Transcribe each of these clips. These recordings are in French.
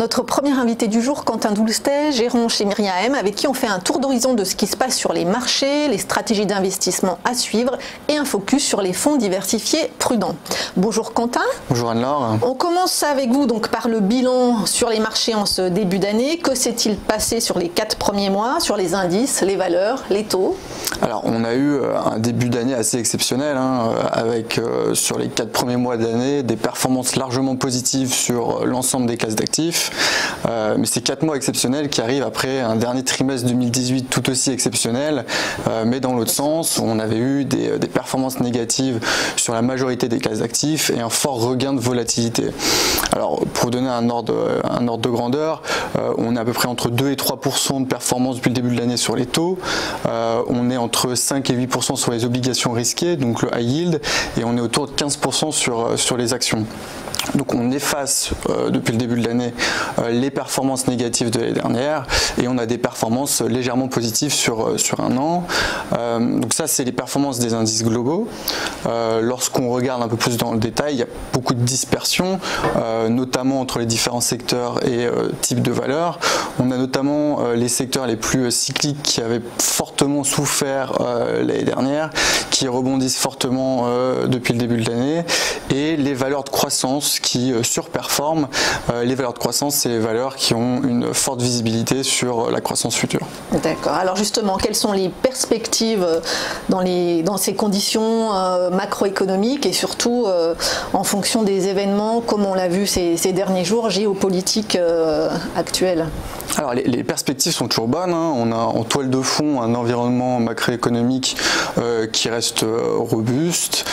Notre premier invité du jour, Quentin Doulstet, gérant chez Miriam, avec qui on fait un tour d'horizon de ce qui se passe sur les marchés, les stratégies d'investissement à suivre et un focus sur les fonds diversifiés prudents. Bonjour Quentin. Bonjour Anne-Laure. On commence avec vous donc par le bilan sur les marchés en ce début d'année. Que s'est-il passé sur les 4 premiers mois, sur les indices, les valeurs, les taux? Alors on a eu un début d'année assez exceptionnel avec sur les 4 premiers mois d'année des performances largement positives sur l'ensemble des classes d'actifs. Mais ces 4 mois exceptionnels qui arrivent après un dernier trimestre 2018 tout aussi exceptionnel, mais dans l'autre sens, on avait eu des performances négatives sur la majorité des classes d'actifs et un fort regain de volatilité. Alors pour vous donner un ordre de grandeur, on est à peu près entre 2 et 3% de performance depuis le début de l'année sur les taux, on est entre 5 et 8% sur les obligations risquées, donc le high yield, et on est autour de 15% sur les actions. Donc on efface depuis le début de l'année les performances négatives de l'année dernière et on a des performances légèrement positives sur un an. Donc ça c'est les performances des indices globaux. Lorsqu'on regarde un peu plus dans le détail, il y a beaucoup de dispersion, notamment entre les différents secteurs et types de valeurs. On a notamment les secteurs les plus cycliques qui avaient fortement souffert l'année dernière, qui rebondissent fortement depuis le début de l'année, et les valeurs de croissance qui surperforment. Les valeurs de croissance, c'est les valeurs qui ont une forte visibilité sur la croissance future. D'accord. Alors justement, quelles sont les perspectives dans ces conditions macroéconomiques et surtout en fonction des événements, comme on l'a vu ces derniers jours, géopolitiques actuels? Alors les perspectives sont toujours bonnes. On a en toile de fond un environnement macroéconomique qui reste robuste.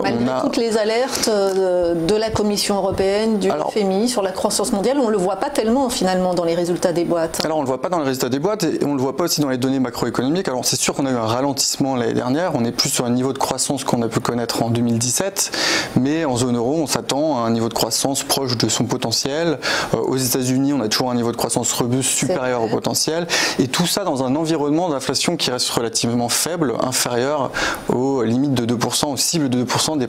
Malgré toutes les alertes de la Commission européenne, du FMI sur la croissance mondiale, on ne le voit pas tellement finalement dans les résultats des boîtes. Alors on ne le voit pas dans les résultats des boîtes et on ne le voit pas aussi dans les données macroéconomiques. Alors c'est sûr qu'on a eu un ralentissement l'année dernière, on est plus sur un niveau de croissance qu'on a pu connaître en 2017, mais en zone euro on s'attend à un niveau de croissance proche de son potentiel. Aux États-Unis on a toujours un niveau de croissance robuste supérieur au potentiel, et tout ça dans un environnement d'inflation qui reste relativement faible, inférieur aux limites de 2%, aux cibles de 2% des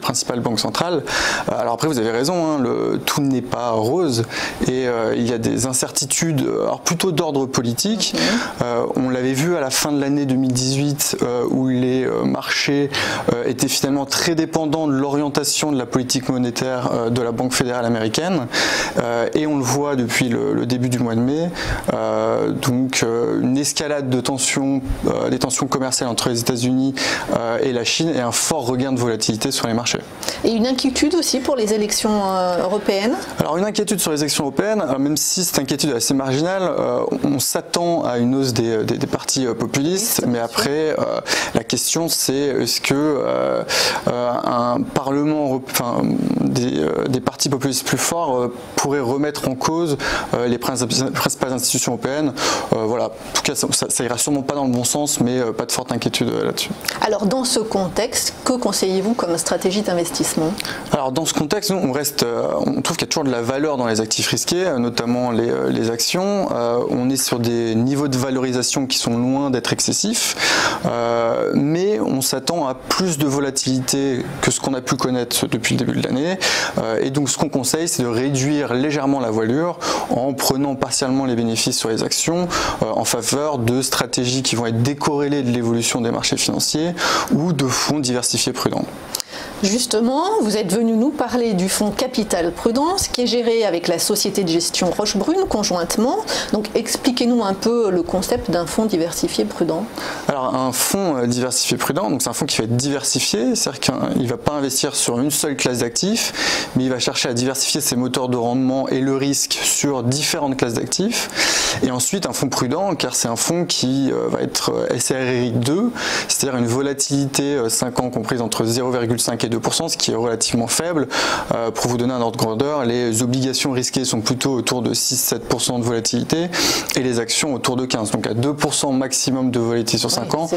principales banques centrales. Alors après vous avez raison, tout n'est pas rose et il y a des incertitudes, alors plutôt d'ordre politique. On l'avait vu à la fin de l'année 2018 où les marchés étaient finalement très dépendants de l'orientation de la politique monétaire de la Banque fédérale américaine, et on le voit depuis le début du mois de mai. Donc une escalade de tensions, des tensions commerciales entre les États-Unis et la Chine, et un fort regain de volatilité sur les marchés. Et une inquiétude aussi pour les élections européennes? Alors une inquiétude sur les élections européennes, même si cette inquiétude est assez marginale, on s'attend à une hausse des partis populistes, mais après la question c'est est-ce que un parlement, des partis populistes plus forts pourrait remettre en cause les principales institutions européennes. Voilà, en tout cas ça ira sûrement pas dans le bon sens, mais pas de forte inquiétude là-dessus. Alors dans ce contexte, que conseillez-vous comme stratégie d'investissement? Alors dans ce contexte, nous, on trouve qu'il y a toujours de la valeur dans les actifs risqués, notamment les actions. On est sur des niveaux de valorisation qui sont loin d'être excessifs, mais on s'attend à plus de volatilité que ce qu'on a pu connaître depuis le début de l'année. Et donc ce qu'on conseille, c'est de réduire légèrement la voilure en prenant partiellement les bénéfices sur les actions en faveur de stratégies qui vont être décorrélées de l'évolution des marchés financiers ou de fonds diversifiés prudents. Justement, vous êtes venu nous parler du fonds Capital Prudence qui est géré avec la société de gestion Rochebrune conjointement. Donc expliquez-nous un peu le concept d'un fonds diversifié prudent. Alors un fonds diversifié prudent, donc c'est un fonds qui va être diversifié, c'est-à-dire qu'il ne va pas investir sur une seule classe d'actifs, mais il va chercher à diversifier ses moteurs de rendement et le risque sur différentes classes d'actifs. Et ensuite un fonds prudent, car c'est un fonds qui va être SRRI 2, c'est-à-dire une volatilité 5 ans comprise entre 0,5 et 2%, ce qui est relativement faible. Pour vous donner un ordre de grandeur, les obligations risquées sont plutôt autour de 6-7% de volatilité et les actions autour de 15%. Donc à 2% maximum de volatilité sur 5 ans,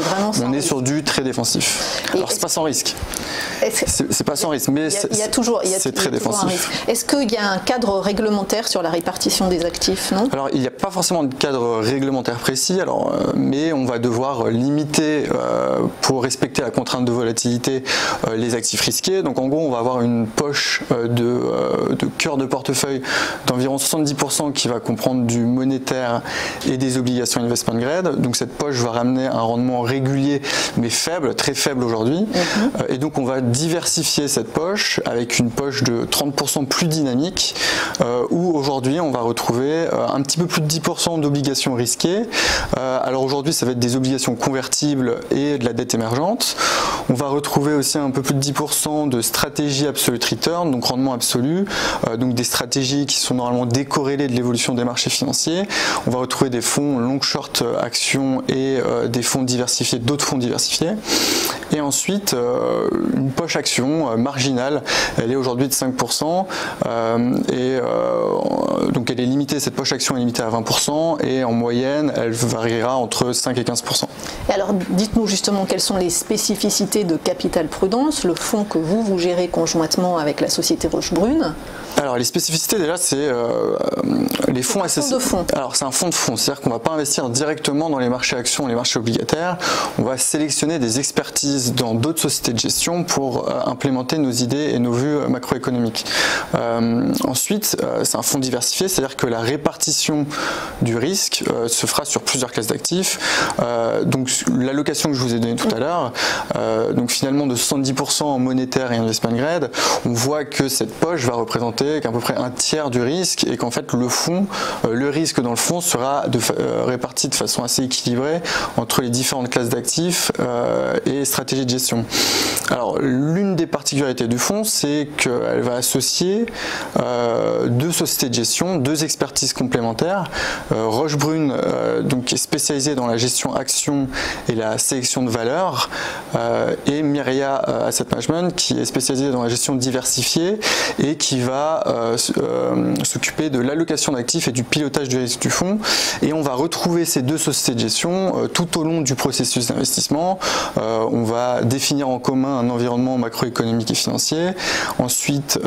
on est sur du très défensif. Alors c'est pas sans risque. C'est pas sans risque, mais c'est très défensif. Est-ce qu'il y a un cadre réglementaire sur la répartition des actifs, non? Alors il n'y a pas forcément de cadre réglementaire précis, mais on va devoir limiter, pour respecter la contrainte de volatilité, les actifs actifs risqués. Donc en gros, on va avoir une poche de cœur de portefeuille d'environ 70% qui va comprendre du monétaire et des obligations investment grade. Donc cette poche va ramener un rendement régulier mais faible, très faible aujourd'hui. Et donc on va diversifier cette poche avec une poche de 30% plus dynamique où aujourd'hui on va retrouver un petit peu plus de 10% d'obligations risquées. Alors aujourd'hui ça va être des obligations convertibles et de la dette émergente. On va retrouver aussi un peu plus de 10% de stratégie absolute return, donc rendement absolu, donc des stratégies qui sont normalement décorrélées de l'évolution des marchés financiers. On va retrouver des fonds long short actions et des fonds diversifiés, d'autres fonds diversifiés. Et ensuite, une poche action marginale, elle est aujourd'hui de 5%, donc elle est limitée, cette poche action est limitée à 20%, et en moyenne, elle variera entre 5 et 15%. Et alors, dites-nous justement quelles sont les spécificités de Capital Prudence, le fonds que vous gérez conjointement avec la société Rochebrune. Alors les spécificités déjà c'est les fonds associés. Alors c'est un fonds de fonds, c'est-à-dire qu'on ne va pas investir directement dans les marchés actions, les marchés obligataires. On va sélectionner des expertises dans d'autres sociétés de gestion pour implémenter nos idées et nos vues macroéconomiques. Ensuite, c'est un fonds diversifié, c'est-à-dire que la répartition du risque se fera sur plusieurs classes d'actifs. Donc l'allocation que je vous ai donnée tout à l'heure, donc finalement de 70% en monétaire et investment grade, on voit que cette poche va représenter qu'à peu près un tiers du risque et qu'en fait le fonds, le risque dans le fonds sera réparti de façon assez équilibrée entre les différentes classes d'actifs et stratégies de gestion. Alors l'une des particularités du fonds, c'est qu'elle va associer deux sociétés de gestion, deux expertises complémentaires. Rochebrune, donc qui est spécialisée dans la gestion action et la sélection de valeurs, et Myria Asset Management qui est spécialisée dans la gestion diversifiée et qui va s'occuper de l'allocation d'actifs et du pilotage du risque du fonds. Et on va retrouver ces deux sociétés de gestion tout au long du processus d'investissement. On va définir en commun un environnement macroéconomique et financier. Ensuite,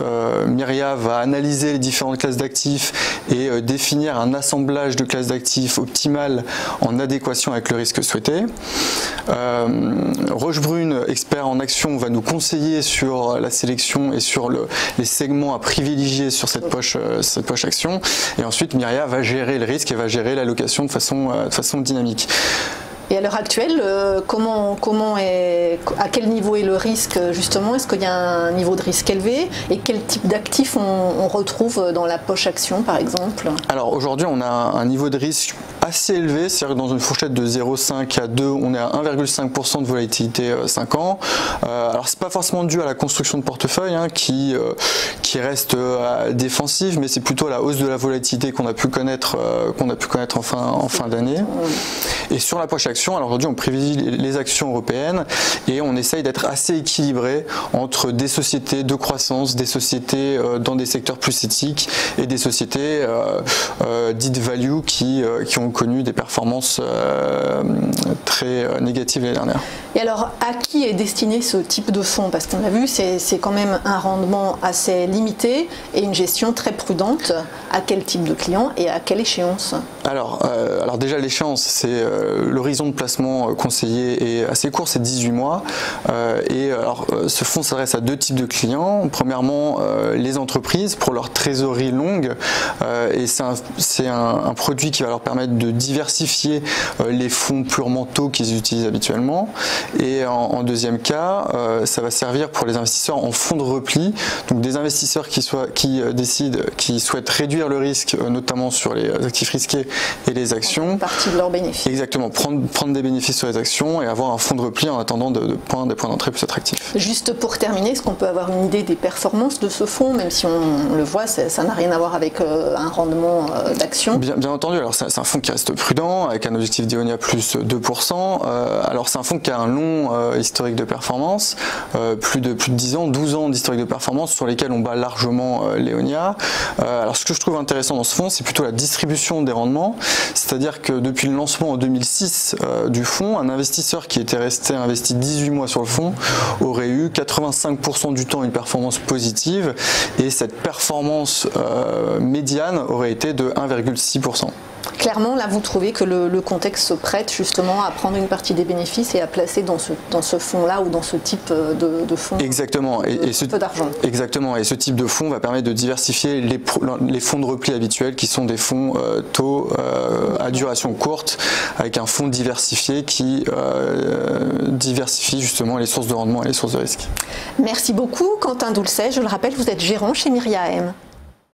Myria va analyser les différentes classes d'actifs et définir un assemblage de classes d'actifs optimal en adéquation avec le risque souhaité. Rochebrune, expert en action, va nous conseiller sur la sélection et sur les segments à privilégier sur cette poche action, et ensuite Myria va gérer le risque et va gérer l'allocation de façon dynamique. Et à l'heure actuelle, à quel niveau est le risque justement? Est-ce qu'il y a un niveau de risque élevé? Et quel type d'actifs on retrouve dans la poche action par exemple? Alors aujourd'hui on a un niveau de risque assez élevé, c'est-à-dire que dans une fourchette de 0,5 à 2, on est à 1,5% de volatilité 5 ans. Alors c'est pas forcément dû à la construction de portefeuille qui reste défensive, mais c'est plutôt la hausse de la volatilité qu'on a pu connaître en fin d'année. Et sur la poche action, alors aujourd'hui on privilégie les actions européennes et on essaye d'être assez équilibré entre des sociétés de croissance, des sociétés dans des secteurs plus éthiques et des sociétés dites value qui ont connu des performances très négatives l'année dernière. Et alors à qui est destiné ce type de fonds? Parce qu'on a vu c'est quand même un rendement assez limité et une gestion très prudente. À quel type de client et à quelle échéance? Alors déjà l'échéance, c'est l'horizon de placement conseillé est assez court, c'est 18 mois. Ce fonds s'adresse à deux types de clients. Premièrement, les entreprises pour leur trésorerie longue, et c'est un produit qui va leur permettre de diversifier les fonds purement taux qu'ils utilisent habituellement. Et en deuxième cas, ça va servir pour les investisseurs en fonds de repli, donc des investisseurs qui souhaitent réduire le risque, notamment sur les actifs risqués et les actions. Une partie de leurs bénéfices. Exactement, prendre des bénéfices sur les actions et avoir un fonds de repli en attendant des points d'entrée plus attractifs. Juste pour terminer, est-ce qu'on peut avoir une idée des performances de ce fonds, même si on le voit, ça n'a rien à voir avec un rendement d'action? Bien entendu, alors c'est un fonds qui reste prudent, avec un objectif d'Eonia plus 2%. Alors c'est un fonds qui a un long historique de performance, plus de 10 ans, 12 ans d'historique de performance sur lesquels on bat largement l'Eonia. Alors ce que je trouve intéressant dans ce fonds, c'est plutôt la distribution des rendements, c'est-à-dire que depuis le lancement en 2006 du fonds, un investisseur qui était resté investi 18 mois sur le fonds aurait eu 85% du temps une performance positive et cette performance médiane aurait été de 1,6%. Clairement, là, vous trouvez que le contexte se prête justement à prendre une partie des bénéfices et à placer dans ce fonds-là ou dans ce type de fonds. Exactement. Et ce d'argent. Exactement. Et ce type de fonds va permettre de diversifier les fonds de repli habituels qui sont des fonds taux à duration courte, avec un fonds diversifié qui diversifie justement les sources de rendement et les sources de risque. Merci beaucoup, Quentin Doulcet. Je le rappelle, vous êtes gérant chez Myriam.